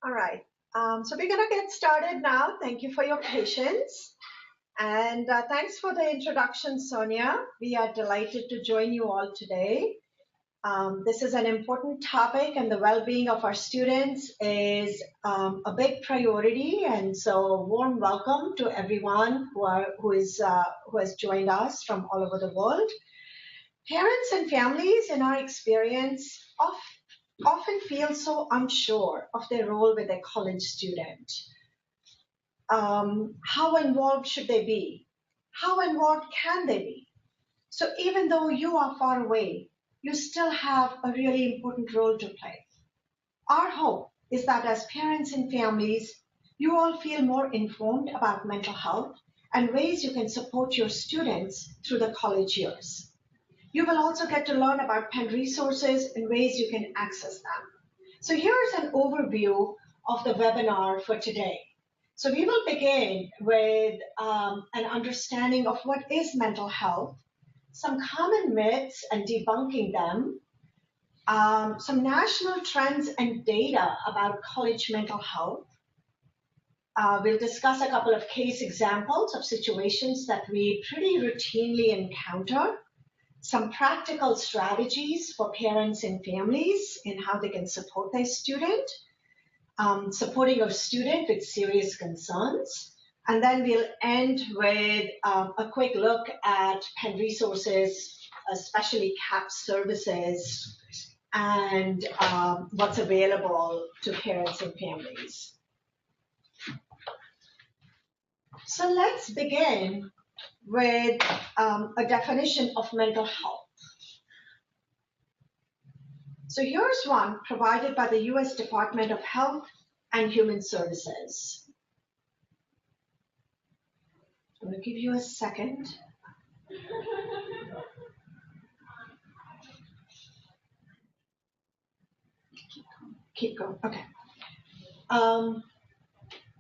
All right. So we're going to get started now. Thank you for your patience. And thanks for the introduction, Sonia. We are delighted to join you all today. This is an important topic, and the well-being of our students is a big priority. And so, warm welcome to everyone who has joined us from all over the world. Parents and families, in our experience, often feel so unsure of their role with a college student. How involved should they be? How involved can they be? So even though you are far away, you still have a really important role to play. Our hope is that as parents and families, you all feel more informed about mental health and ways you can support your students through the college years. You will also get to learn about Penn resources and ways you can access them. So here's an overview of the webinar for today. So we will begin with an understanding of what is mental health, some common myths and debunking them, some national trends and data about college mental health. We'll discuss a couple of case examples of situations that we pretty routinely encounter, some practical strategies for parents and families in how they can support their student, supporting a student with serious concerns. And then we'll end with a quick look at Penn resources, especially CAP services, and what's available to parents and families. So let's begin with a definition of mental health. So here's one provided by the US Department of Health and Human Services. I'm going to give you a second. Keep going. Okay.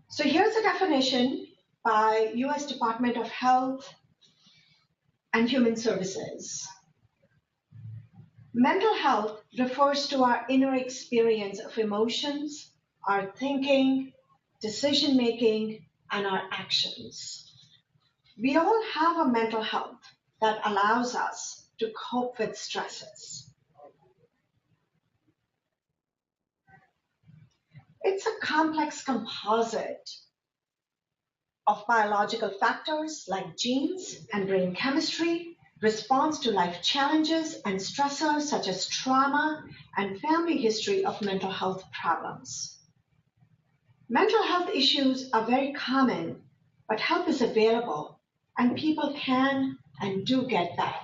So here's a definition by US Department of Health and Human Services. Mental health refers to our inner experience of emotions, our thinking, decision-making, and our actions. We all have a mental health that allows us to cope with stresses. It's a complex composite of biological factors like genes and brain chemistry, response to life challenges and stressors such as trauma, and family history of mental health problems. Mental health issues are very common, but help is available, and people can and do get better.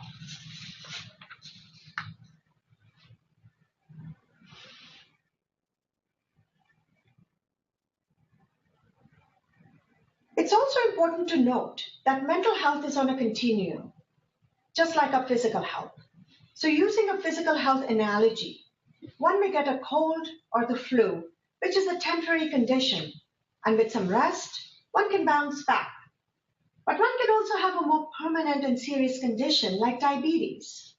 It's also important to note that mental health is on a continuum, just like our physical health. So using a physical health analogy, one may get a cold or the flu, which is a temporary condition, and with some rest, one can bounce back. But one can also have a more permanent and serious condition like diabetes.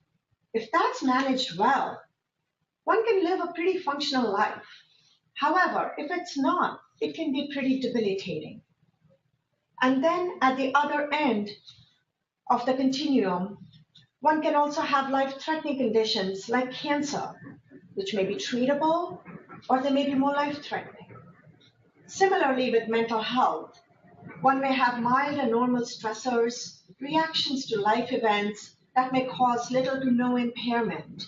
If that's managed well, one can live a pretty functional life. However, if it's not, it can be pretty debilitating. And then at the other end of the continuum, one can also have life-threatening conditions like cancer, which may be treatable, or they may be more life-threatening. Similarly, with mental health, one may have mild and normal stressors, reactions to life events that may cause little to no impairment.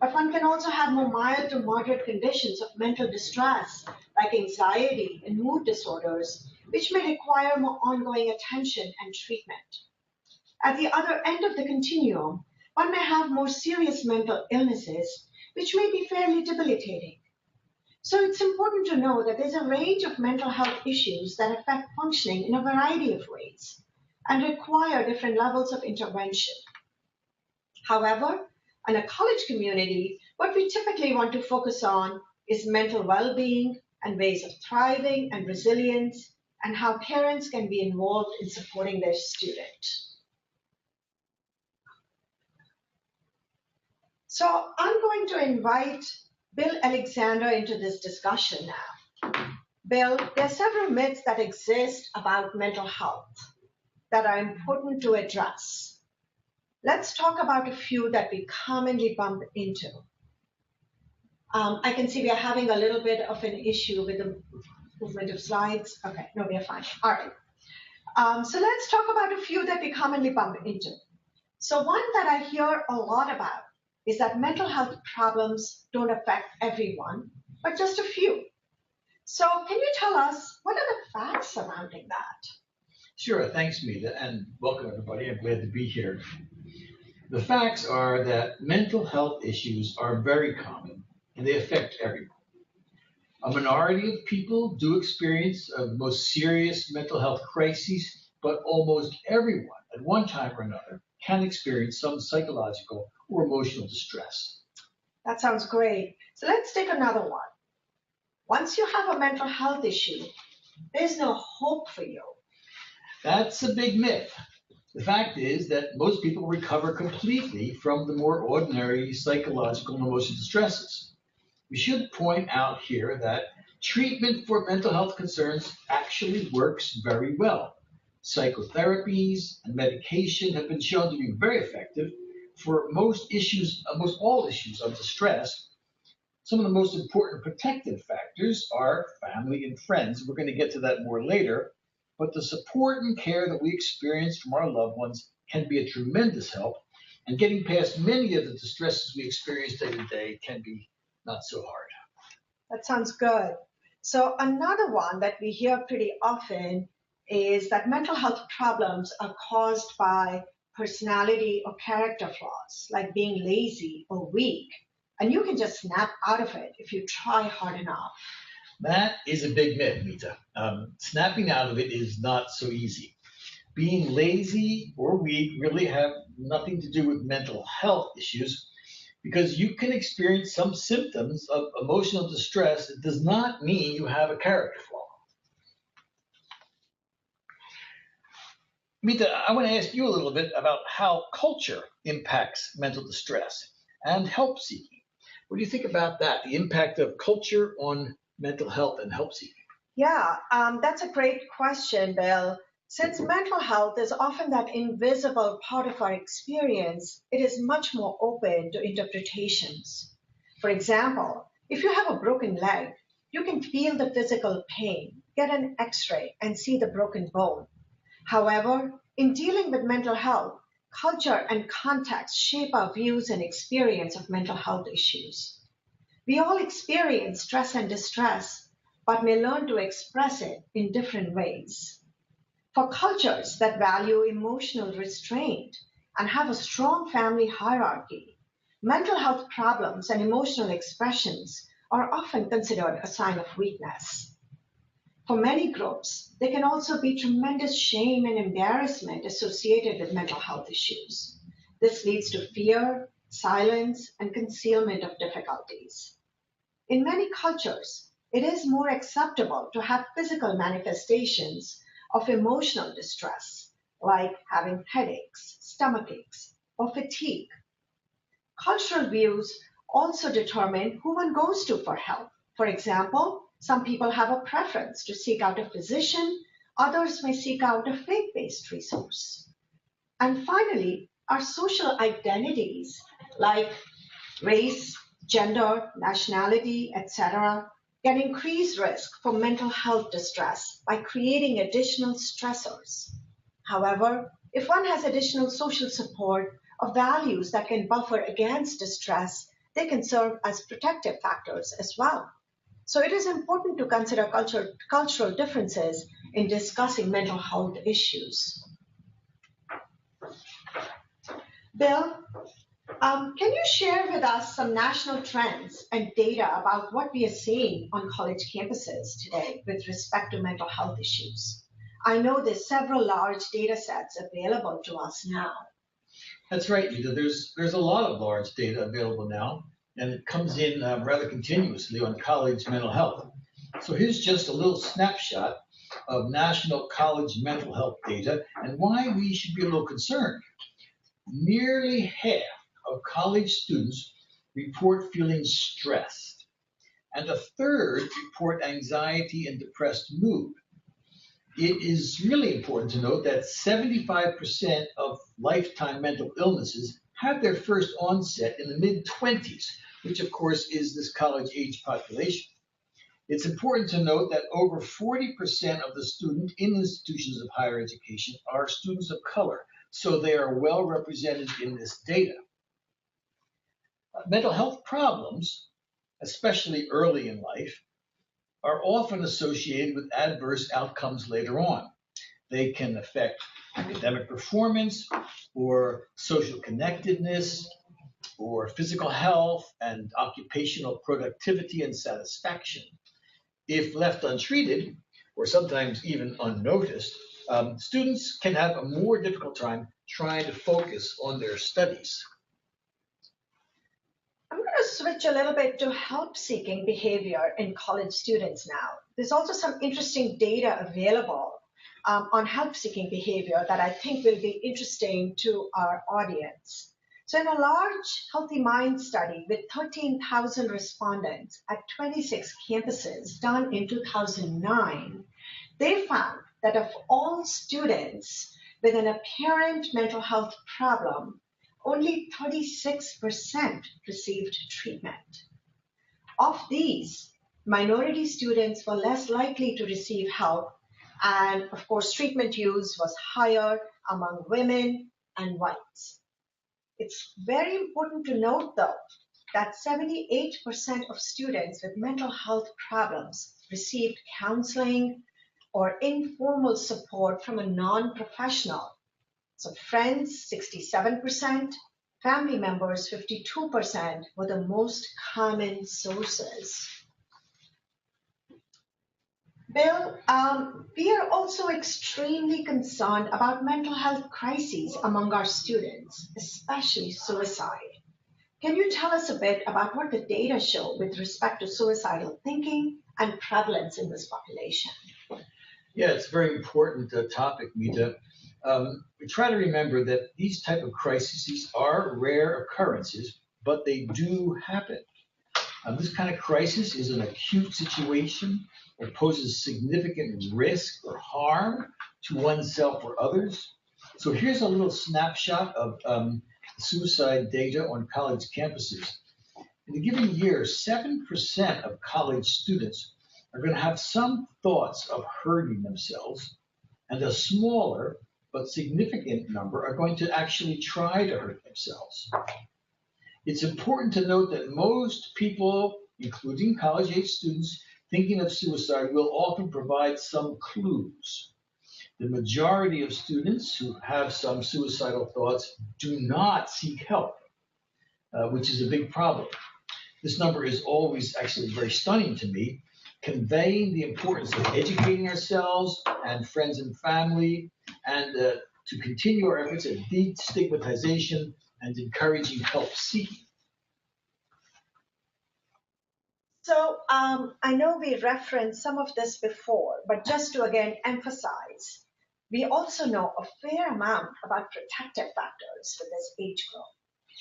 But one can also have more mild to moderate conditions of mental distress, like anxiety and mood disorders, which may require more ongoing attention and treatment. At the other end of the continuum, one may have more serious mental illnesses, which may be fairly debilitating. So it's important to know that there's a range of mental health issues that affect functioning in a variety of ways and require different levels of intervention. However, in a college community, what we typically want to focus on is mental well-being and ways of thriving and resilience, and how parents can be involved in supporting their student. So I'm going to invite Bill Alexander into this discussion now. Bill, there are several myths that exist about mental health that are important to address. Let's talk about a few that we commonly bump into. I can see we are having a little bit of an issue with the movement of slides. Okay, no, we are fine. All right. So let's talk about a few that we commonly bump into. So one that I hear a lot about is that mental health problems don't affect everyone, but just a few. So can you tell us what are the facts surrounding that? Sure, thanks, Meeta, and welcome everybody. I'm glad to be here. The facts are that mental health issues are very common and they affect everyone. A minority of people do experience the most serious mental health crises, but almost everyone at one time or another can experience some psychological or emotional distress. That sounds great. So let's take another one. Once you have a mental health issue, there's no hope for you. That's a big myth. The fact is that most people recover completely from the more ordinary psychological and emotional stresses. We should point out here that treatment for mental health concerns actually works very well. Psychotherapies and medication have been shown to be very effective for most issues, almost all issues of distress. Some of the most important protective factors are family and friends. We're going to get to that more later. But the support and care that we experience from our loved ones can be a tremendous help. And getting past many of the distresses we experience day to day can be not so hard. That sounds good. So another one that we hear pretty often is that mental health problems are caused by personality or character flaws, like being lazy or weak. And you can just snap out of it if you try hard enough. That is a big myth, Meeta. Snapping out of it is not so easy. Being lazy or weak really have nothing to do with mental health issues because you can experience some symptoms of emotional distress. It does not mean you have a character flaw. Meeta, I want to ask you a little bit about how culture impacts mental distress and help seeking. What do you think about that? The impact of culture on mental health and help seeking? Yeah, that's a great question, Bill. Since mental health is often that invisible part of our experience, it is much more open to interpretations. For example, if you have a broken leg, you can feel the physical pain, get an x ray, and see the broken bone. However, in dealing with mental health, culture and context shape our views and experience of mental health issues. We all experience stress and distress, but may learn to express it in different ways. For cultures that value emotional restraint and have a strong family hierarchy, mental health problems and emotional expressions are often considered a sign of weakness. For many groups, there can also be tremendous shame and embarrassment associated with mental health issues. This leads to fear, silence, and concealment of difficulties. In many cultures, it is more acceptable to have physical manifestations of emotional distress, like having headaches, stomach aches, or fatigue. Cultural views also determine who one goes to for help. For example, some people have a preference to seek out a physician, others may seek out a faith based resource. And finally, our social identities like race, gender, nationality, etc., can increase risk for mental health distress by creating additional stressors. However, if one has additional social support or values that can buffer against distress, they can serve as protective factors as well. So it is important to consider cultural differences in discussing mental health issues. Bill, can you share with us some national trends and data about what we are seeing on college campuses today with respect to mental health issues? I know there's several large data sets available to us now. That's right, Meeta. There's a lot of large data available now, and it comes in rather continuously on college mental health. So here's just a little snapshot of national college mental health data and why we should be a little concerned. Nearly half of college students report feeling stressed, and a third report anxiety and depressed mood. It is really important to note that 75% of lifetime mental illnesses have their first onset in the mid-20s, which of course is this college-age population. It's important to note that over 40% of the students in institutions of higher education are students of color, so they are well represented in this data. Mental health problems, especially early in life, are often associated with adverse outcomes later on. They can affect academic performance or social connectedness or physical health and occupational productivity and satisfaction. If left untreated, or sometimes even unnoticed, students can have a more difficult time trying to focus on their studies. I'm going to switch a little bit to help-seeking behavior in college students now. There's also some interesting data available on help-seeking behavior that I think will be interesting to our audience. So in a large Healthy Mind study with 13,000 respondents at 26 campuses done in 2009, they found that of all students with an apparent mental health problem, only 36% received treatment. Of these, minority students were less likely to receive help, and of course, treatment use was higher among women and whites. It's very important to note, though, that 78% of students with mental health problems received counseling or informal support from a non-professional. So friends, 67%, family members, 52%, were the most common sources. Bill, we are also extremely concerned about mental health crises among our students, especially suicide. Can you tell us a bit about what the data show with respect to suicidal thinking and prevalence in this population? Yeah, it's a very important topic, Meeta. We try to remember that these type of crises are rare occurrences, but they do happen. This kind of crisis is an acute situation that poses significant risk or harm to oneself or others. So here's a little snapshot of suicide data on college campuses. In a given year, 7% of college students are going to have some thoughts of hurting themselves, and a smaller but significant number are going to actually try to hurt themselves. It's important to note that most people, including college-age students, thinking of suicide will often provide some clues. The majority of students who have some suicidal thoughts do not seek help, which is a big problem. This number is always actually very stunning to me, conveying the importance of educating ourselves and friends and family, and to continue our efforts at destigmatization and encouraging help seeking. So I know we referenced some of this before, but just to again emphasize, we also know a fair amount about protective factors for this age group.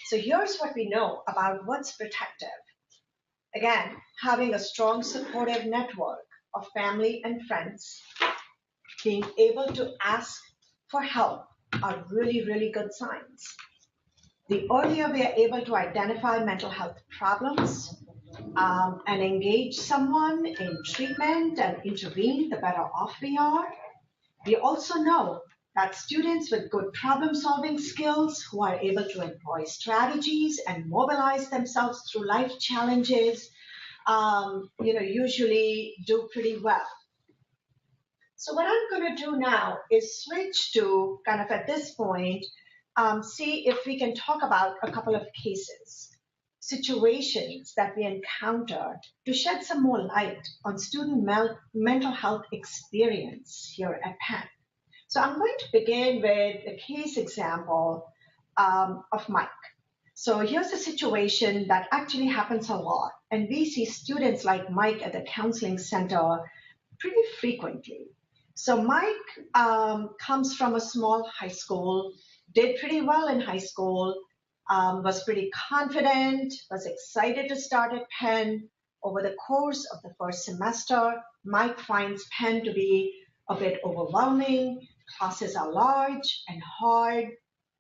So here's what we know about what's protective. Again, having a strong supportive network of family and friends, being able to ask for help are really, really good signs. The earlier we are able to identify mental health problems and engage someone in treatment and intervene, the better off we are. We also know that students with good problem-solving skills who are able to employ strategies and mobilize themselves through life challenges, usually do pretty well. So what I'm going to do now is switch to kind of at this point, see if we can talk about a couple of cases, situations that we encounter to shed some more light on student mental health experience here at Penn. So I'm going to begin with a case example of Mike. So here's a situation that actually happens a lot, and we see students like Mike at the counseling center pretty frequently. So Mike comes from a small high school, did pretty well in high school, was pretty confident, was excited to start at Penn, over the course of the first semester, Mike finds Penn to be a bit overwhelming. Classes are large and hard.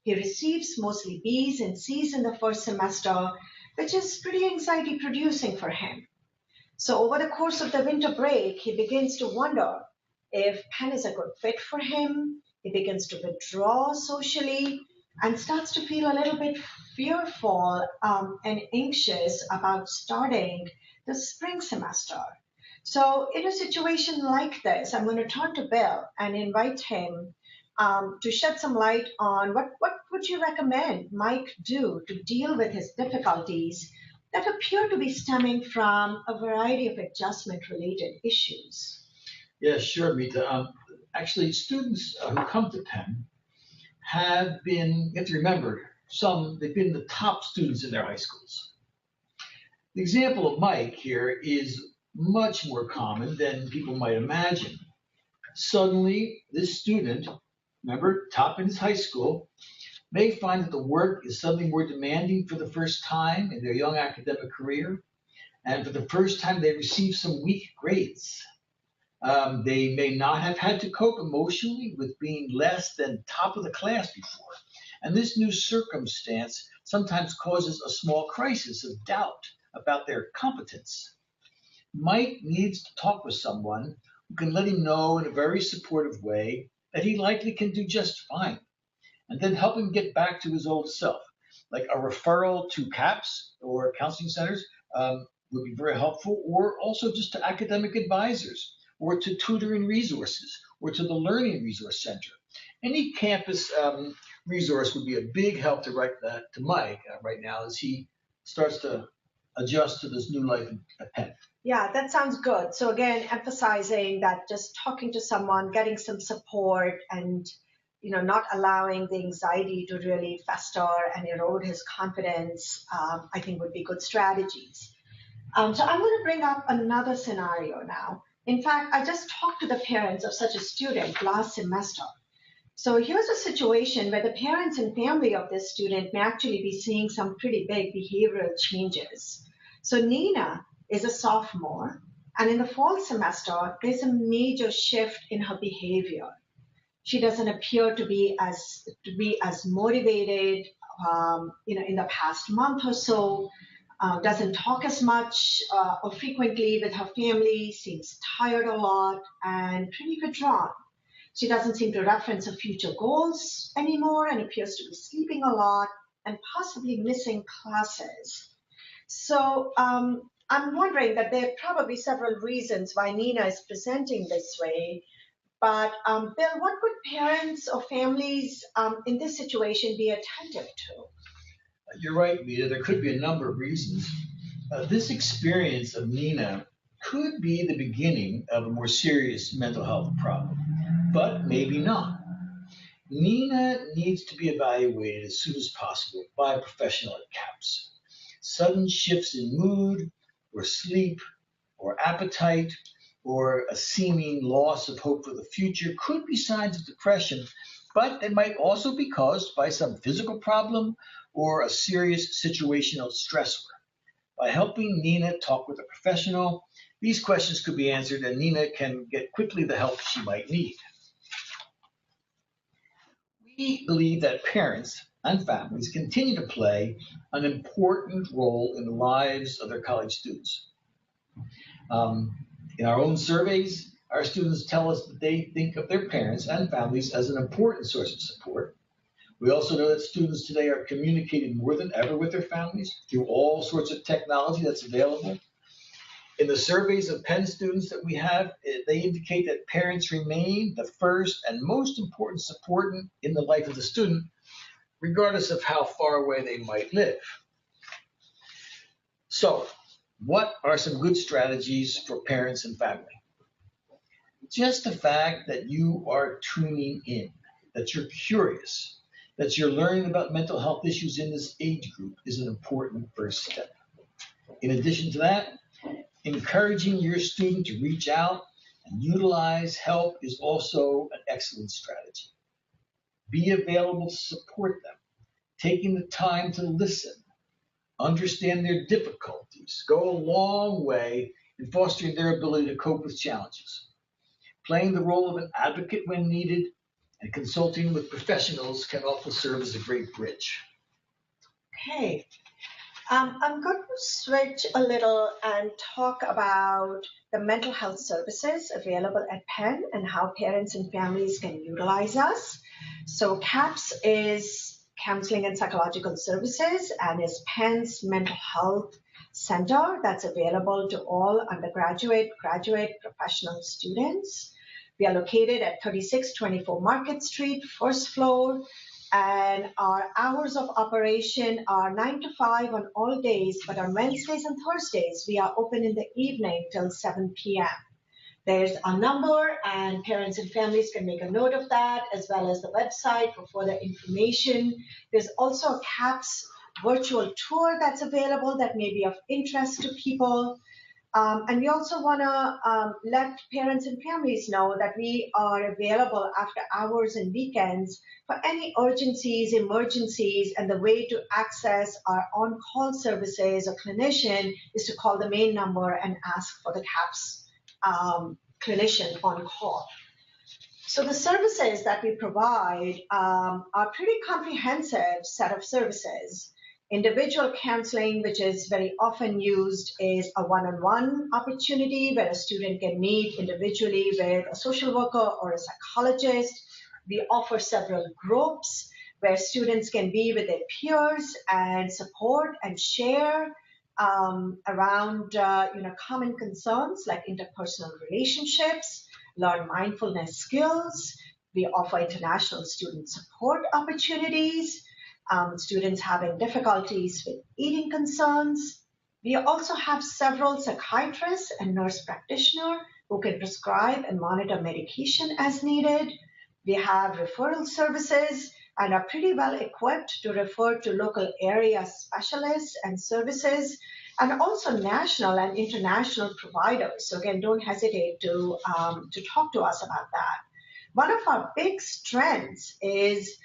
He receives mostly B's and C's in the first semester, which is pretty anxiety producing for him. So over the course of the winter break, he begins to wonder if Penn is a good fit for him. He begins to withdraw socially and starts to feel a little bit fearful and anxious about starting the spring semester. So in a situation like this, I'm going to turn to Bill and invite him to shed some light on what would you recommend Mike do to deal with his difficulties that appear to be stemming from a variety of adjustment-related issues. Yeah, sure, Meeta. Actually, students who come to Penn have been, you have to remember, they've been the top students in their high schools. The example of Mike here is much more common than people might imagine. Suddenly, this student, remember, top in his high school, may find that the work is suddenly more demanding for the first time in their young academic career, and for the first time they receive some weak grades. They may not have had to cope emotionally with being less than top of the class before, and this new circumstance sometimes causes a small crisis of doubt about their competence. Mike needs to talk with someone who can let him know in a very supportive way that he likely can do just fine, and then help him get back to his old self. Like a referral to CAPS or counseling centers would be very helpful, or also just to academic advisors, or to tutoring resources, or to the Learning Resource Center. Any campus resource would be a big help to write that to Mike right now as he starts to adjust to this new life at Penn. Yeah, that sounds good. So again, emphasizing that just talking to someone, getting some support, and not allowing the anxiety to really fester and erode his confidence, I think would be good strategies. So I'm going to bring up another scenario now. In fact, I just talked to the parents of such a student last semester. So here's a situation where the parents and family of this student may actually be seeing some pretty big behavioral changes. So Nina is a sophomore, and in the fall semester, there's a major shift in her behavior. She doesn't appear to be as motivated, in the past month or so. Doesn't talk as much or frequently with her family. Seems tired a lot and pretty withdrawn. She doesn't seem to reference her future goals anymore and appears to be sleeping a lot and possibly missing classes. So I'm wondering that there are probably several reasons why Nina is presenting this way. But Bill, what could parents or families in this situation be attentive to? You're right, Meeta. There could be a number of reasons. This experience of Nina could be the beginning of a more serious mental health problem, but maybe not. Nina needs to be evaluated as soon as possible by a professional at CAPS. Sudden shifts in mood, or sleep, or appetite, or a seeming loss of hope for the future could be signs of depression, but they might also be caused by some physical problem or a serious situational stressor. By helping Nina talk with a professional, these questions could be answered and Nina can get quickly the help she might need. We believe that parents and families continue to play an important role in the lives of their college students. In our own surveys, our students tell us that they think of their parents and families as an important source of support. We also know that students today are communicating more than ever with their families through all sorts of technology that's available. In the surveys of Penn students that we have, they indicate that parents remain the first and most important support in the life of the student, regardless of how far away they might live. So, what are some good strategies for parents and family? Just the fact that you are tuning in, that you're curious, that you're learning about mental health issues in this age group is an important first step. In addition to that, encouraging your student to reach out and utilize help is also an excellent strategy. Be available to support them, taking the time to listen, understand their difficulties, go a long way in fostering their ability to cope with challenges. Playing the role of an advocate when needed and consulting with professionals can also serve as a great bridge. Okay. I'm going to switch a little and talk about the mental health services available at Penn and how parents and families can utilize us. So CAPS is Counseling and Psychological Services and is Penn's mental health center that's available to all undergraduate, graduate, professional students. We are located at 3624 Market Street, first floor, and our hours of operation are 9 to 5 on all days, but on Wednesdays and Thursdays, we are open in the evening till 7 p.m. There's a number, and parents and families can make a note of that, as well as the website for further information. There's also a CAPS virtual tour that's available that may be of interest to people. And we also want to let parents and families know that we are available after hours and weekends for any urgencies, emergencies, and the way to access our on-call services or clinician is to call the main number and ask for the CAPS clinician on call. So the services that we provide are pretty comprehensive set of services. Individual counseling, which is very often used, is a one-on-one opportunity where a student can meet individually with a social worker or a psychologist. We offer several groups where students can be with their peers and support and share around common concerns like interpersonal relationships, learn mindfulness skills. We offer international student support opportunities. Students having difficulties with eating concerns. We also have several psychiatrists and nurse practitioners who can prescribe and monitor medication as needed. We have referral services and are pretty well equipped to refer to local area specialists and services, and also national and international providers. So again, don't hesitate to talk to us about that. One of our big strengths is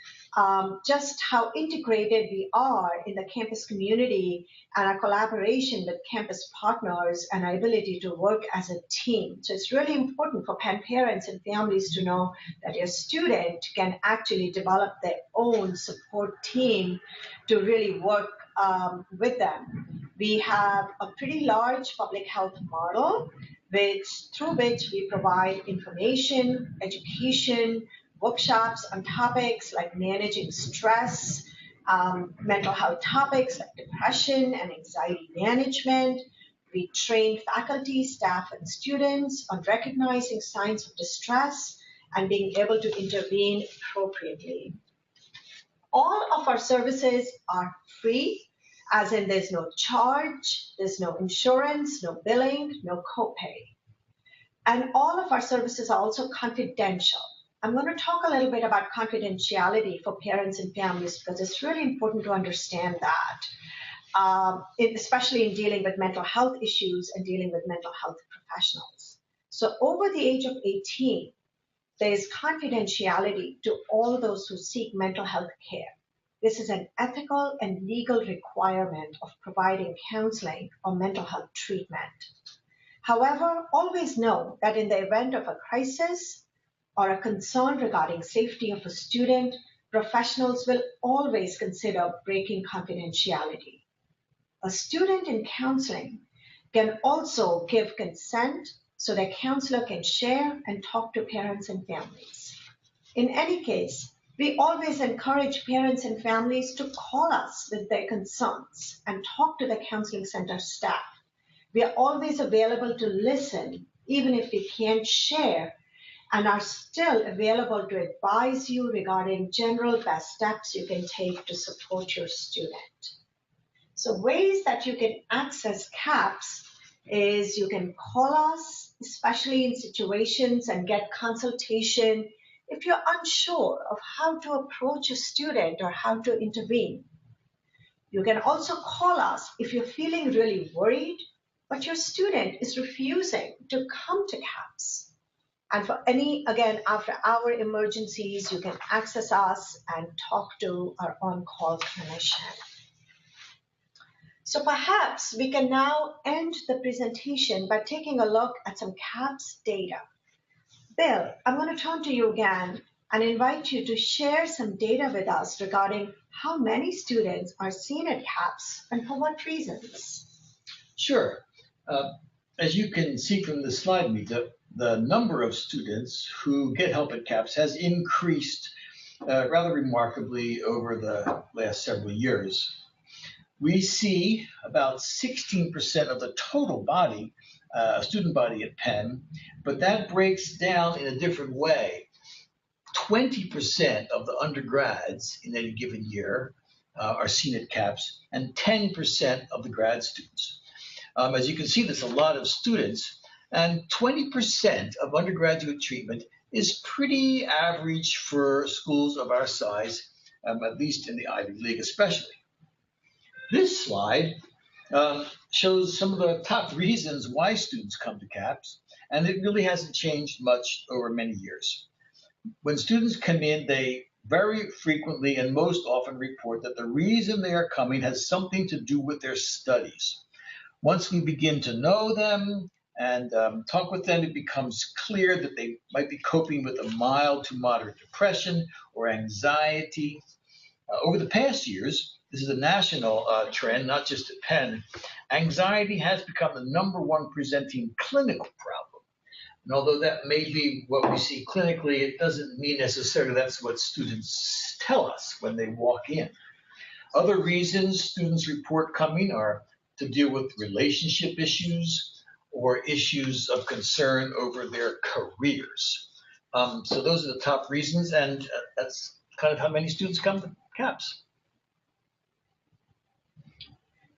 just how integrated we are in the campus community and our collaboration with campus partners and our ability to work as a team. So it's really important for Penn parents and families to know that your student can actually develop their own support team to really work with them. We have a pretty large public health model through which we provide information, education, workshops on topics like managing stress, mental health topics like depression and anxiety management. We train faculty, staff, and students on recognizing signs of distress and being able to intervene appropriately. All of our services are free, as in there's no charge, there's no insurance, no billing, no copay. And all of our services are also confidential. I'm going to talk a little bit about confidentiality for parents and families because it's really important to understand that, especially in dealing with mental health issues and dealing with mental health professionals. So over the age of 18, there is confidentiality to all those who seek mental health care. This is an ethical and legal requirement of providing counseling or mental health treatment. However, always know that in the event of a crisis, or a concern regarding safety of a student, professionals will always consider breaking confidentiality. A student in counseling can also give consent so their counselor can share and talk to parents and families. In any case, we always encourage parents and families to call us with their concerns and talk to the counseling center staff. We are always available to listen, even if we can't share, and are still available to advise you regarding general best steps you can take to support your student. So ways that you can access CAPS is you can call us, especially in situations, and get consultation if you're unsure of how to approach a student or how to intervene. You can also call us if you're feeling really worried, but your student is refusing to come to CAPS. And for any, again, after-hour emergencies, you can access us and talk to our on-call clinician. So perhaps we can now end the presentation by taking a look at some CAPS data. Bill, I'm going to turn to you again and invite you to share some data with us regarding how many students are seen at CAPS and for what reasons. Sure. As you can see from the slide, Meeta, the number of students who get help at CAPS has increased rather remarkably over the last several years. We see about 16% of the total body, student body at Penn, but that breaks down in a different way. 20% of the undergrads in any given year are seen at CAPS, and 10% of the grad students. As you can see, there's a lot of students, and 20% of undergraduate treatment is pretty average for schools of our size, at least in the Ivy League especially. This slide shows some of the top reasons why students come to CAPS, and it really hasn't changed much over many years. When students come in, they very frequently and most often report that the reason they are coming has something to do with their studies. Once we begin to know them and talk with them, it becomes clear that they might be coping with a mild to moderate depression or anxiety. Over the past years, this is a national trend, not just at Penn, anxiety has become the #1 presenting clinical problem. And although that may be what we see clinically, it doesn't mean necessarily that's what students tell us when they walk in. Other reasons students report coming are to deal with relationship issues or issues of concern over their careers. So those are the top reasons, and that's kind of how many students come to CAPS.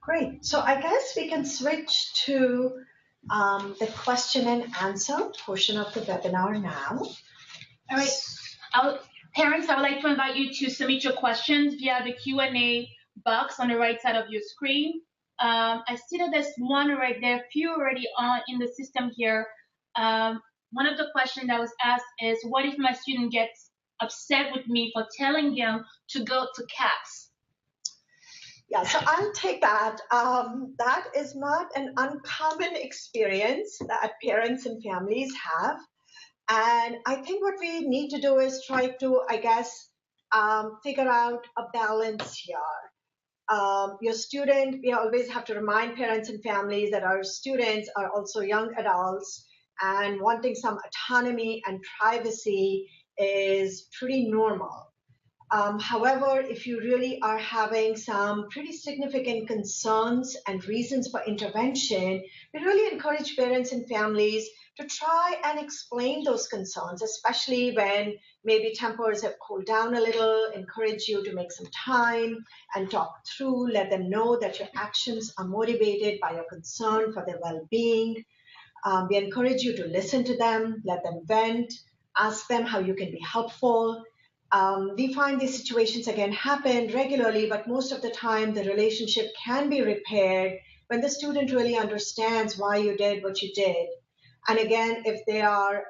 Great. So I guess we can switch to the question and answer portion of the webinar now. All right. Parents, I would like to invite you to submit your questions via the Q&A box on the right side of your screen. I see that there's one right there, a few already on in the system here. One of the questions that was asked is, what if my student gets upset with me for telling them to go to CAPS? Yeah, so I'll take that. That is not an uncommon experience that parents and families have. And I think what we need to do is try to, I guess, figure out a balance here. Your student, we always have to remind parents and families that our students are also young adults, and wanting some autonomy and privacy is pretty normal. However, if you really are having some pretty significant concerns and reasons for intervention, we really encourage parents and families to try and explain those concerns, especially when maybe tempers have cooled down a little. Encourage you to make some time and talk through, let them know that your actions are motivated by your concern for their well-being. We encourage you to listen to them, let them vent, ask them how you can be helpful. We find these situations again happen regularly, but most of the time the relationship can be repaired when the student really understands why you did what you did. And again, if there are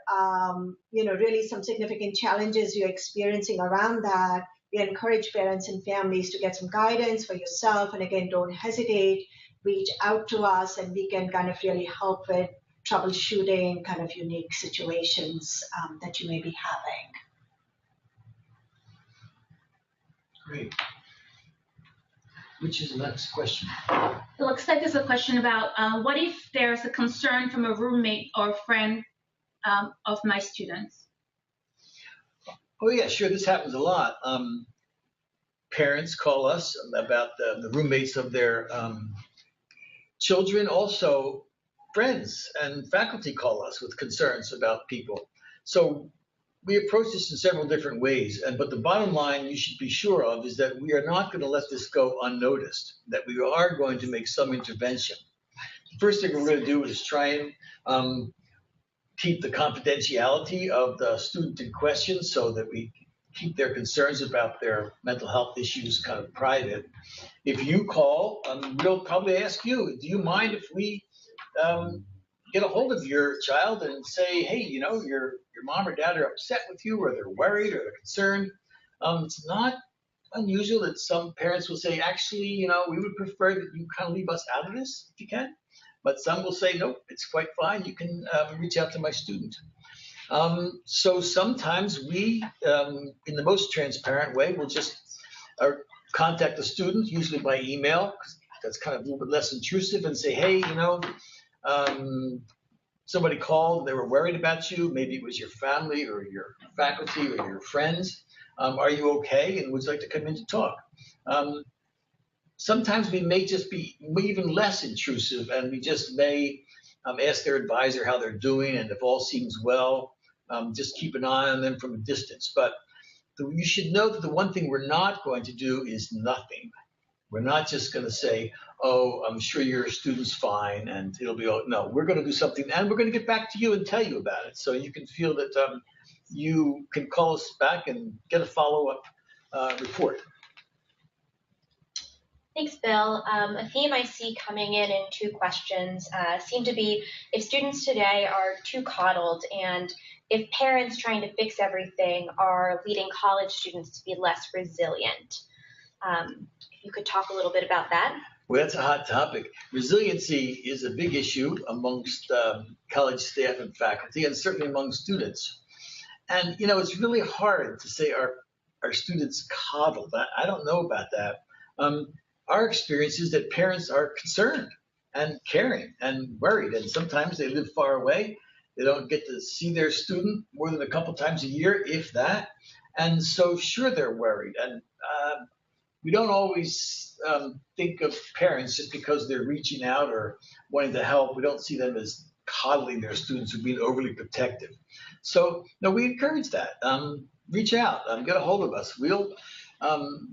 really some significant challenges you're experiencing around that, we encourage parents and families to get some guidance for yourself. And again, don't hesitate, reach out to us, and we can kind of really help with troubleshooting kind of unique situations that you may be having. Great. Which is the next question? It looks like there's a question about what if there's a concern from a roommate or friend of my students? Oh yeah, sure, this happens a lot. Parents call us about the roommates of their children. Also, friends and faculty call us with concerns about people. So we approach this in several different ways, but the bottom line you should be sure of is that we are not going to let this go unnoticed, that we are going to make some intervention. The first thing we're going to do is try and keep the confidentiality of the student in question so that we keep their concerns about their mental health issues kind of private. If you call, we'll probably ask you, do you mind if we get a hold of your child and say, hey, your mom or dad are upset with you, or they're worried, or they're concerned. It's not unusual that some parents will say, actually, we would prefer that you kind of leave us out of this if you can. But some will say, nope, it's quite fine. You can reach out to my student. So sometimes we, in the most transparent way, will just contact the student, usually by email. That's kind of a little bit less intrusive, and say, hey, somebody called, they were worried about you. Maybe it was your family or your faculty or your friends. Are you okay? And would you like to come in to talk? Sometimes we may just be even less intrusive, and we just may ask their advisor how they're doing, and if all seems well, just keep an eye on them from a distance. But you should know that the one thing we're not going to do is nothing. We're not just going to say, oh, I'm sure your student's fine and it'll be all. No, we're going to do something, and we're going to get back to you and tell you about it. So you can feel that you can call us back and get a follow-up report. Thanks, Bill. A theme I see coming in two questions seem to be if students today are too coddled and if parents trying to fix everything are leading college students to be less resilient. If you could talk a little bit about that. Well, that's a hot topic. Resiliency is a big issue amongst college staff and faculty, and certainly among students. And, it's really hard to say our students coddled. I don't know about that. Our experience is that parents are concerned and caring and worried, and sometimes they live far away. They don't get to see their student more than a couple times a year, if that. And so, sure, they're worried. And we don't always think of parents just because they're reaching out or wanting to help. We don't see them as coddling their students or being overly protective. So, no, we encourage that. Reach out, get a hold of us. We'll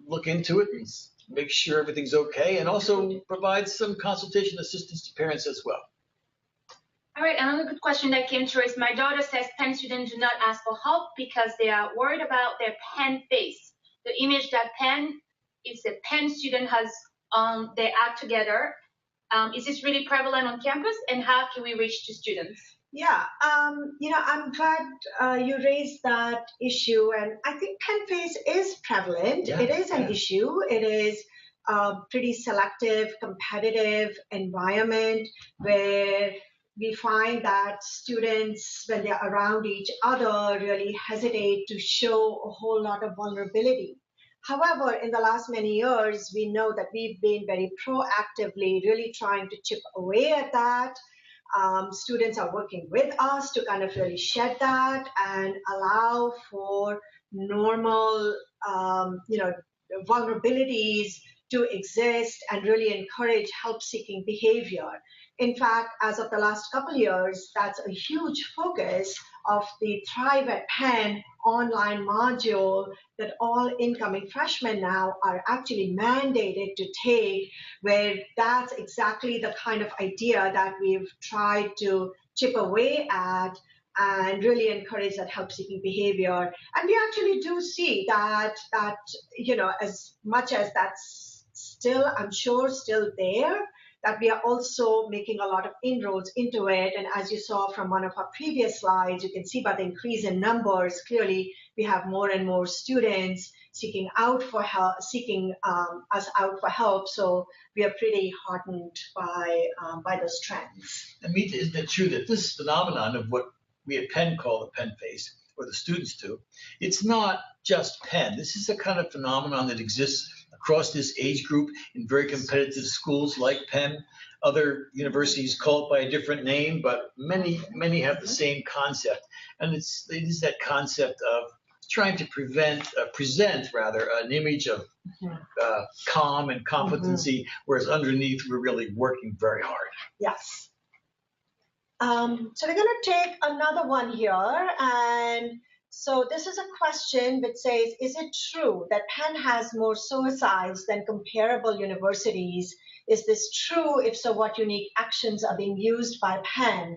look into it and make sure everything's okay, and also provide some consultation assistance to parents as well. All right, another good question that came through is my daughter says Penn students do not ask for help because they are worried about their Penn face. The image that Penn is a Penn student has they act together. Is this really prevalent on campus, and how can we reach the students? Yeah, I'm glad you raised that issue, and I think Penn face is prevalent. Yeah, it is an issue. It is a pretty selective, competitive environment where we find that students, when they're around each other, really hesitate to show a whole lot of vulnerability. However, in the last many years, we know that we've been very proactively really trying to chip away at that. Students are working with us to kind of really shed that and allow for normal, vulnerabilities to exist and really encourage help-seeking behavior. In fact, as of the last couple of years, that's a huge focus of the Thrive at Penn online module that all incoming freshmen now are actually mandated to take, where that's exactly the kind of idea that we've tried to chip away at and really encourage that help-seeking behavior. And we actually do see that as much as that's still, I'm sure, still there, that we are also making a lot of inroads into it. And as you saw from one of our previous slides, you can see by the increase in numbers, clearly we have more and more students seeking out for help, us out for help. So we are pretty heartened by those trends. And Meeta, isn't it true that this phenomenon of what we at Penn call the Penn face, or the students do, it's not just Penn. This is a kind of phenomenon that exists across this age group in very competitive schools like Penn. Other universities call it by a different name, but many have the same concept. And it is that concept of trying to present an image of calm and competency, whereas underneath we're really working very hard. Yes. So we're going to take another one here, and so this is a question which says, is it true that Penn has more suicides than comparable universities? Is this true? If so, what unique actions are being used by Penn?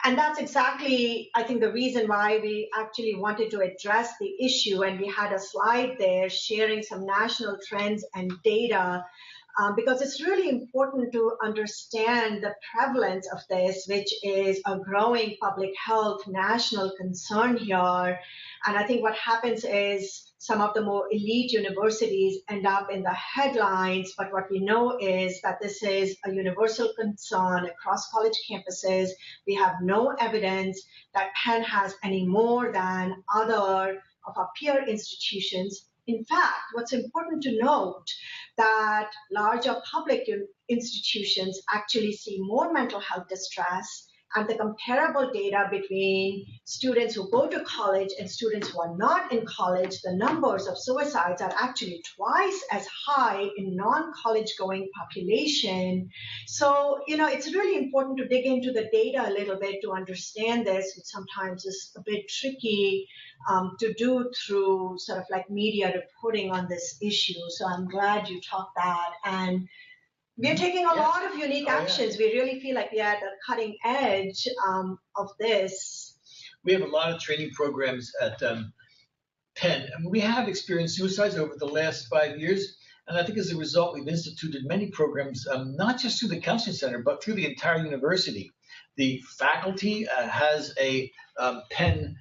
And that's exactly, I think, the reason why we actually wanted to address the issue, and we had a slide there sharing some national trends and data because it's really important to understand the prevalence of this, which is a growing public health national concern here. And I think what happens is some of the more elite universities end up in the headlines, but what we know is that this is a universal concern across college campuses. We have no evidence that Penn has any more than other of our peer institutions. In fact, what's important to note that larger public institutions actually see more mental health distress, and the comparable data between students who go to college and students who are not in college, the numbers of suicides are actually twice as high in non-college going population. So, it's really important to dig into the data a little bit to understand this, which sometimes is a bit tricky to do through sort of like media reporting on this issue. So I'm glad you taught that. And we're taking a lot of unique actions. We really feel like we are at the cutting edge of this. We have a lot of training programs at Penn. And we have experienced suicides over the last 5 years. And I think as a result, we've instituted many programs, not just through the counseling center, but through the entire university. The faculty has a Penn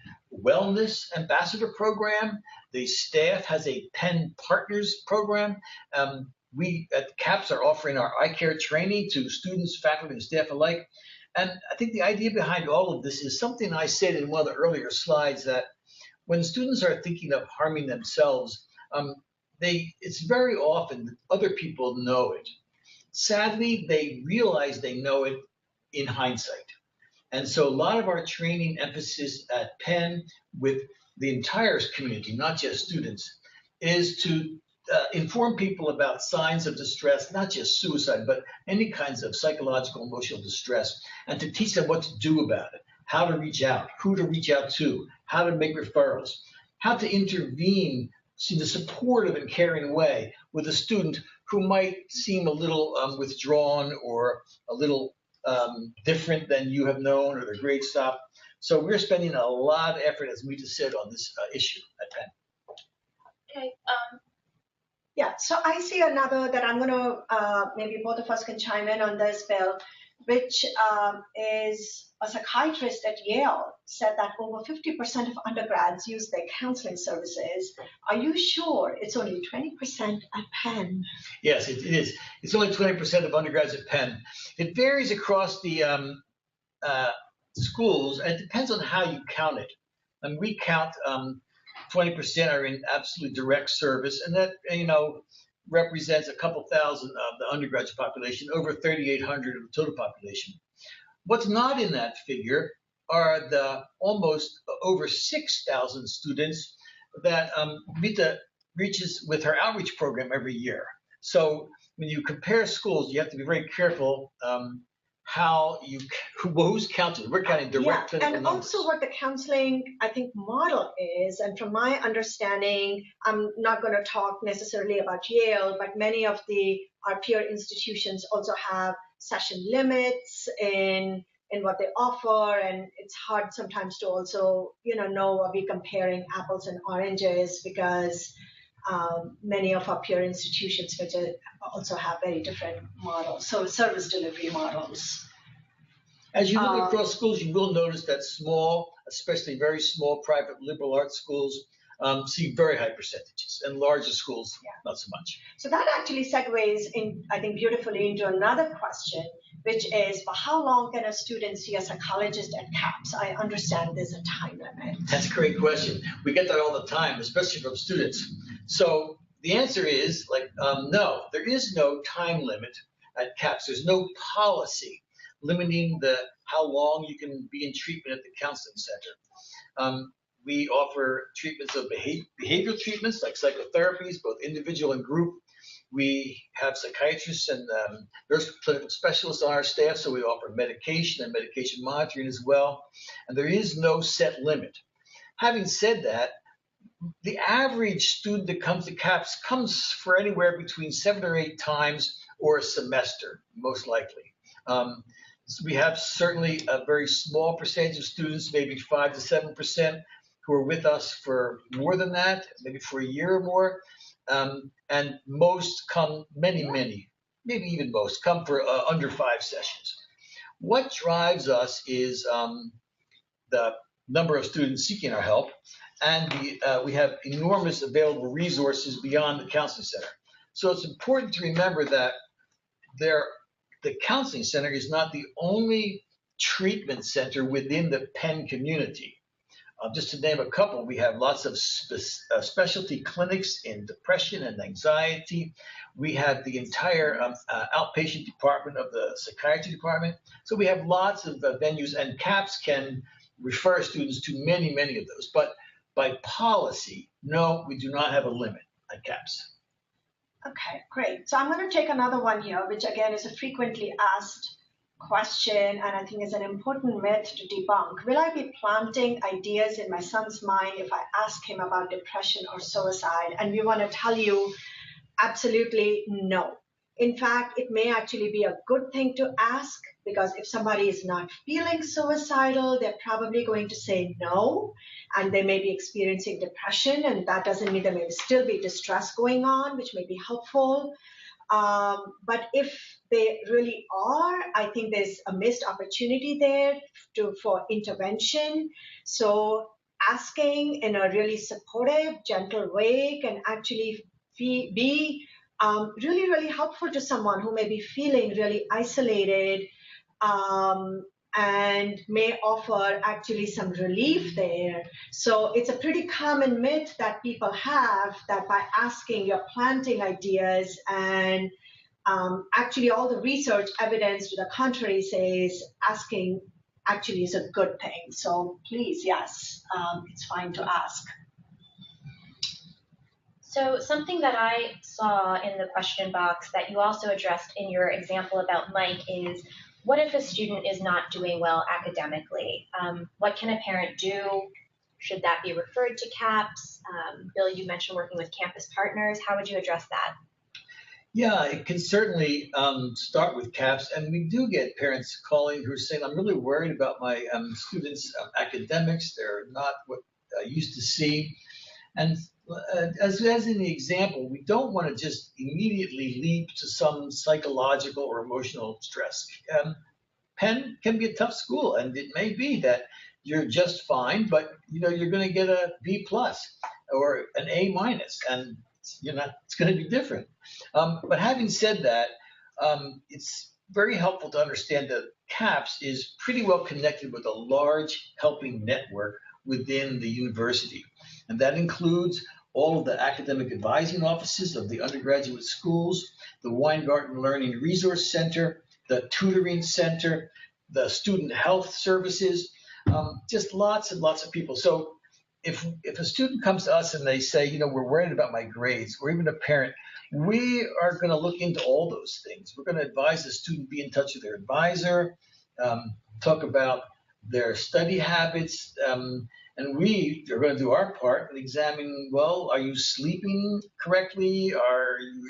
Wellness Ambassador program. The staff has a Penn Partners program. We at CAPS are offering our eye care training to students, faculty, and staff alike. And I think the idea behind all of this is something I said in one of the earlier slides, that when students are thinking of harming themselves, it's very often that other people know it. Sadly, they realize they know it in hindsight. And so a lot of our training emphasis at Penn with the entire community, not just students, is to inform people about signs of distress, not just suicide, but any kinds of psychological, emotional distress, and to teach them what to do about it, how to reach out, who to reach out to, how to make referrals, how to intervene in a supportive and caring way with a student who might seem a little withdrawn or a little different than you have known, or their grades stop. So we're spending a lot of effort, as Meeta said, on this issue at Penn. Okay. Yeah, so I see another that I'm going to, maybe both of us can chime in on this, Bill, which is a psychiatrist at Yale said that over 50% of undergrads use their counseling services. Are you sure it's only 20% at Penn? Yes, it is. It's only 20% of undergrads at Penn. It varies across the schools, and it depends on how you count it. And we count 20% are in absolutely direct service, and that represents a couple thousand of the undergraduate population, over 3,800 of the total population. What's not in that figure are the almost over 6,000 students that Meeta reaches with her outreach program every year. So when you compare schools, you have to be very careful who's counted. We're counting direct clinical and numbers. also what the counseling, I think, model is, and from my understanding, I'm not going to talk necessarily about Yale, but many of our peer institutions also have session limits in what they offer, and it's hard sometimes to also, know, are we comparing apples and oranges, because many of our peer institutions which also have very different models, so service delivery models. As you look across schools, you will notice that small, especially very small private liberal arts schools see very high percentages, and larger schools, not so much. So that actually segues in, I think, beautifully into another question, which is, for how long can a student see a psychologist at CAPS? I understand there's a time limit. That's a great question. We get that all the time, especially from students. So the answer is, no, there is no time limit at CAPS. There's no policy limiting how long you can be in treatment at the counseling center. We offer treatments of behavioral treatments like psychotherapies, both individual and group. We have psychiatrists and nurse clinical specialists on our staff, so we offer medication and medication monitoring as well. And there is no set limit. Having said that, the average student that comes to CAPS comes for anywhere between 7 or 8 times or a semester, most likely. So we have certainly a very small percentage of students, maybe 5 to 7%, who are with us for more than that, maybe for a year or more. And most come many maybe even most, come for under 5 sessions. What drives us is the number of students seeking our help, and we have enormous available resources beyond the counseling center. So it's important to remember that the counseling center is not the only treatment center within the Penn community. Just to name a couple, we have lots of specialty clinics in depression and anxiety. We have the entire outpatient department of the psychiatry department. So we have lots of venues, and CAPS can refer students to many, many of those. But by policy, no, we do not have a limit at CAPS. Okay, great. So I'm going to take another one here, which again is a frequently asked question, and I think is an important myth to debunk. Will I be planting ideas in my son's mind if I ask him about depression or suicide? And we want to tell you absolutely no. In fact, it may actually be a good thing to ask, because if somebody is not feeling suicidal, they're probably going to say no, and they may be experiencing depression, and that doesn't mean there may still be distress going on, which may be helpful. But if they really are, I think there's a missed opportunity there for intervention. So asking in a really supportive, gentle way can actually be really, really helpful to someone who may be feeling really isolated, and may offer actually some relief there. So it's a pretty common myth that people have, that by asking, you're planting ideas, and actually all the research evidence to the contrary says asking actually is a good thing. So please, yes, it's fine to ask. So something that I saw in the question box that you also addressed in your example about Mike is, what if a student is not doing well academically? What can a parent do? Should that be referred to CAPS? Bill, you mentioned working with campus partners. How would you address that? Yeah, it can certainly start with CAPS, and we do get parents calling who are saying, I'm really worried about my students' academics. They're not what I used to see. And as in the example, we don't want to just immediately leap to some psychological or emotional stress. Penn can be a tough school, and it may be that you're just fine, but you're going to get a B plus or an A minus, and it's going to be different. But having said that, it's very helpful to understand that CAPS is pretty well connected with a large helping network within the university. And that includes all of the academic advising offices of the undergraduate schools, the Weingarten Learning Resource Center, the tutoring center, the student health services, just lots and lots of people. So if a student comes to us and they say, we're worried about my grades, or even a parent, we are going to look into all those things. We're going to advise the student be in touch with their advisor, talk about their study habits, and we are going to do our part and examine, well, are you sleeping correctly?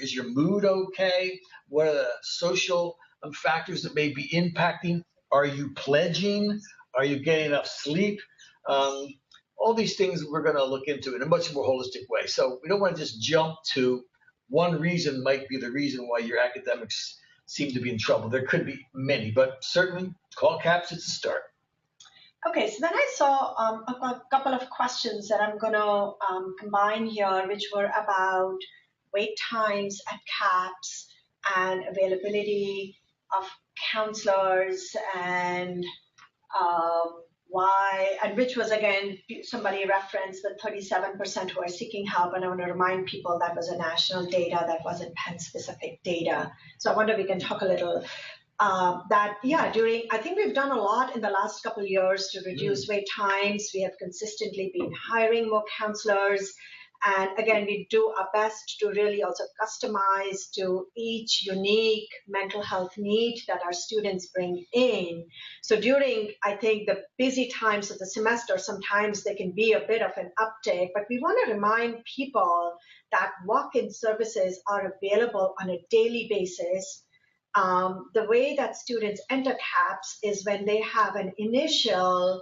Is your mood okay? What are the social factors that may be impacting? Are you pledging? Are you getting enough sleep? All these things we're going to look into in a much more holistic way. So we don't want to just jump to one reason might be the reason why your academics seem to be in trouble. There could be many, but certainly call CAPS, it's a start. Okay, so then I saw a couple of questions that I'm going to combine here, which were about wait times at CAPS and availability of counselors, and why, and which was, again, somebody referenced the 37% who are seeking help, and I want to remind people that was a national data, that wasn't Penn-specific data. So I wonder if we can talk a little I think we've done a lot in the last couple of years to reduce wait times. We have consistently been hiring more counselors. And again, we do our best to really also customize to each unique mental health need that our students bring in. So during, I think, the busy times of the semester, sometimes there can be a bit of an uptick, but we want to remind people that walk-in services are available on a daily basis. The way that students enter CAPS is when they have an initial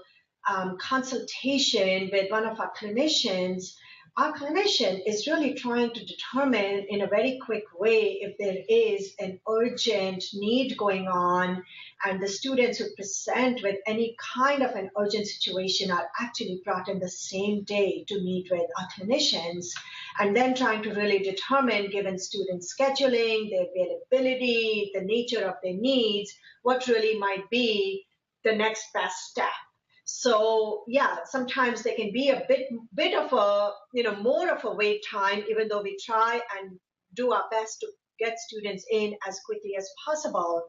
consultation with one of our clinicians, our clinician is really trying to determine in a very quick way if there is an urgent need going on, and the students who present with any kind of an urgent situation are actually brought in the same day to meet with our clinicians, and then trying to really determine, given student scheduling, their availability, the nature of their needs, what really might be the next best step. So yeah, sometimes there can be a bit of a, more of a wait time, even though we try and do our best to get students in as quickly as possible.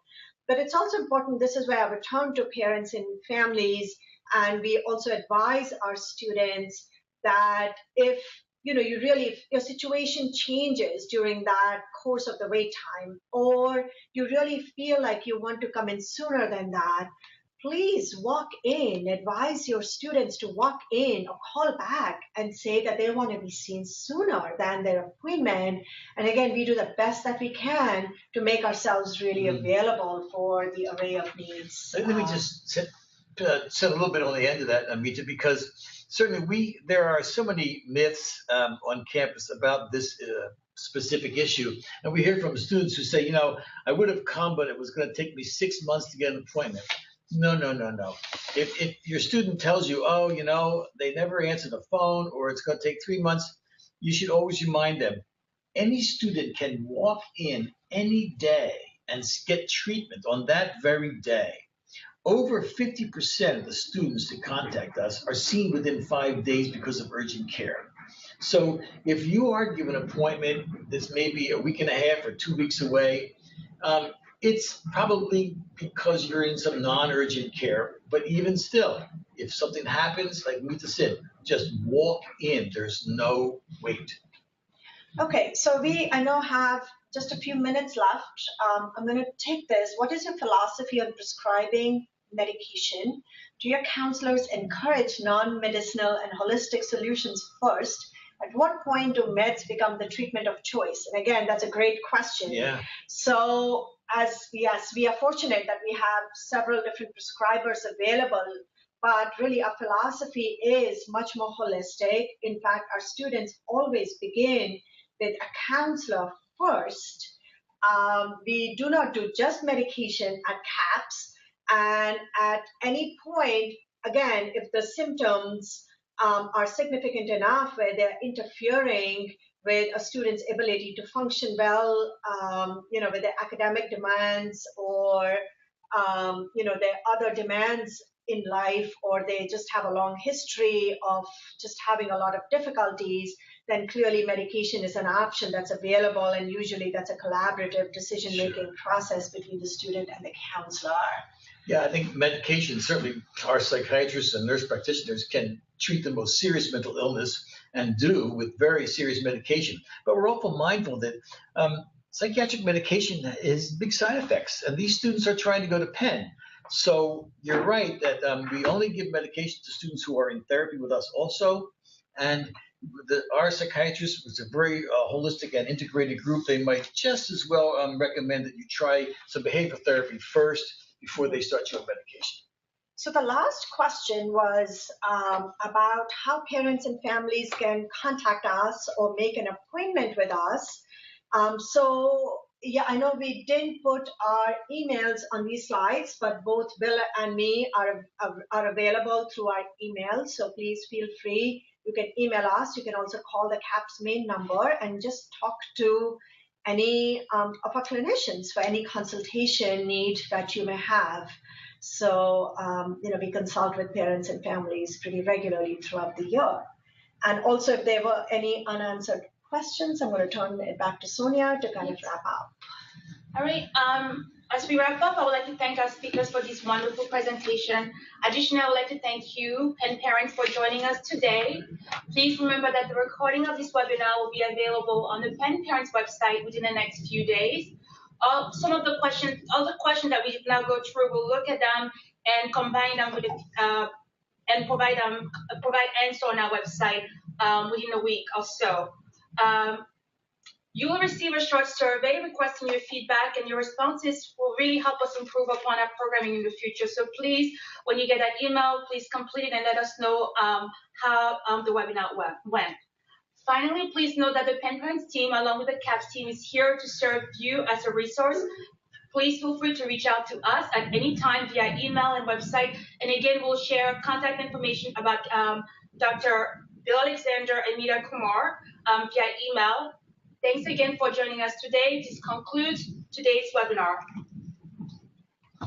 But it's also important, this is where I return to parents and families, and we also advise our students that if if your situation changes during that course of the wait time, or you really feel like you want to come in sooner than that, please walk in, advise your students to walk in or call back and say that they want to be seen sooner than their appointment. And again, we do the best that we can to make ourselves really available for the array of needs. Let me just set a little bit on the end of that, Meeta, because certainly there are so many myths on campus about this specific issue. And we hear from students who say, I would have come, but it was going to take me 6 months to get an appointment. No. If your student tells you, they never answer the phone, or it's going to take 3 months, you should always remind them, any student can walk in any day and get treatment on that very day. Over 50% of the students that contact us are seen within 5 days because of urgent care. So if you are given an appointment that's maybe a week and a half or 2 weeks away, it's probably because you're in some non-urgent care. But even still, if something happens, like Meeta said, just walk in. There's no wait. Okay, so I now have just a few minutes left. I'm going to take this. What is your philosophy on prescribing medication? Do your counselors encourage non-medicinal and holistic solutions first? At what point do meds become the treatment of choice? And again, that's a great question. Yeah. So yes, we are fortunate that we have several different prescribers available, but really our philosophy is much more holistic. In fact, our students always begin with a counselor first. We do not do just medication at CAPS, and at any point, again, if the symptoms are significant enough where they're interfering with a student's ability to function well, with their academic demands, or their other demands in life, or they just have a long history of just having a lot of difficulties, then clearly medication is an option that's available, and usually that's a collaborative decision-making process between the student and the counselor. Yeah, I think medication, certainly our psychiatrists and nurse practitioners can treat the most serious mental illness, and do with very serious medication. But we're also mindful that psychiatric medication has big side effects, and these students are trying to go to Penn. So you're right that we only give medication to students who are in therapy with us also. And our psychiatrists, was a very holistic and integrated group. They might just as well recommend that you try some behavioral therapy first before they start you on medication. So the last question was about how parents and families can contact us or make an appointment with us. Yeah, I know we didn't put our emails on these slides, but both Bill and me are available through our email. So please feel free. You can email us. You can also call the CAPS main number and just talk to any of our clinicians for any consultation need that you may have. So, we consult with parents and families pretty regularly throughout the year. And also, if there were any unanswered questions, I'm going to turn it back to Sonia to kind of wrap up. All right. As we wrap up, I would like to thank our speakers for this wonderful presentation. Additionally, I would like to thank you, Penn parents, for joining us today. Please remember that the recording of this webinar will be available on the Penn Parents website within the next few days. All the questions that we did now go through, we'll look at them and combine them with and provide answer on our website within a week or so. You will receive a short survey requesting your feedback, and your responses will really help us improve upon our programming in the future. So please, when you get that email, please complete it and let us know how the webinar went. Finally, please note that the Penn Parents team, along with the CAPS team, is here to serve you as a resource. Please feel free to reach out to us at any time via email and website. And again, we'll share contact information about Dr. Bill Alexander and Meeta Kumar via email. Thanks again for joining us today. This concludes today's webinar.